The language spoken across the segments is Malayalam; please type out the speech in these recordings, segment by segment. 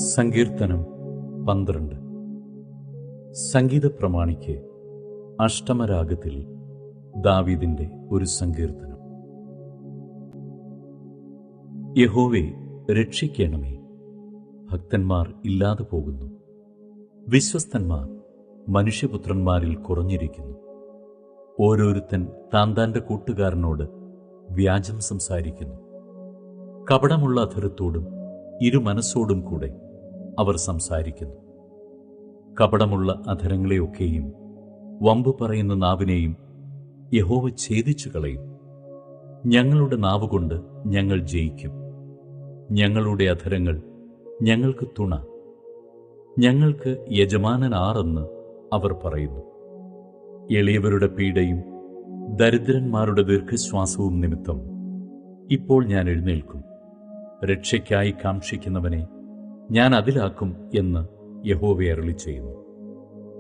സങ്കീർത്തനം 12. സംഗീത പ്രമാണിക്ക് അഷ്ടമരാഗത്തിൽ ദാവീദിന്റെ ഒരു സങ്കീർത്തനം. യഹോവേ, രക്ഷിക്കണമേ, ഭക്തന്മാർ ഇല്ലാതെ പോകുന്നു, വിശ്വസ്തന്മാർ മനുഷ്യപുത്രന്മാരിൽ കുറഞ്ഞിരിക്കുന്നു. ഓരോരുത്തൻ താന്താന്റെ കൂട്ടുകാരനോട് വ്യാജം സംസാരിക്കുന്നു. കപടമുള്ള അധരത്തോടും ഇരുമനസ്സോടും കൂടെ അവർ സംസാരിക്കുന്നു. കപടമുള്ള അധരങ്ങളെയൊക്കെയും വമ്പ് പറയുന്ന നാവിനെയും യഹോവ ഛേദിച്ചു കളയും. ഞങ്ങളുടെ നാവുകൊണ്ട് ഞങ്ങൾ ജയിക്കും. ഞങ്ങളുടെ അധരങ്ങൾ ഞങ്ങൾക്ക് തുണ. ഞങ്ങൾക്ക് യജമാനൻ ആരെന്ന് അവർ പറയുന്നു. എളിയവരുടെ പീഡയും ദരിദ്രന്മാരുടെ ദീർഘശ്വാസവും നിമിത്തം ഇപ്പോൾ ഞാൻ എഴുന്നേൽക്കും. രക്ഷയ്ക്കായി കാക്ഷിക്കുന്നവനെ ഞാൻ അതിലാക്കും എന്ന് യഹോവ അരുളിച്ചെയ്യുന്നു.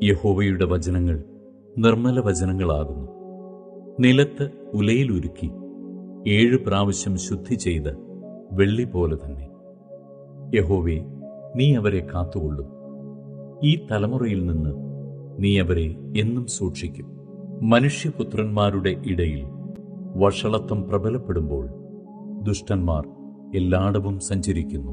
യഹോവയുടെ വചനങ്ങൾ നിർമ്മല വചനങ്ങളാകുന്നു. നിലത്ത് ഉലയിലുരുക്കി 7 പ്രാവശ്യം ശുദ്ധി ചെയ്ത് വെള്ളി പോലെ തന്നെ. യഹോവേ, നീ അവരെ കാത്തുകൊള്ളും. ഈ തലമുറയിൽ നിന്ന് നീ അവരെ എന്നും സൂക്ഷിക്കും. മനുഷ്യപുത്രന്മാരുടെ ഇടയിൽ വഷളത്വം പ്രബലപ്പെടുമ്പോൾ ദുഷ്ടന്മാർ എല്ലായിടവും സഞ്ചരിക്കുന്നു.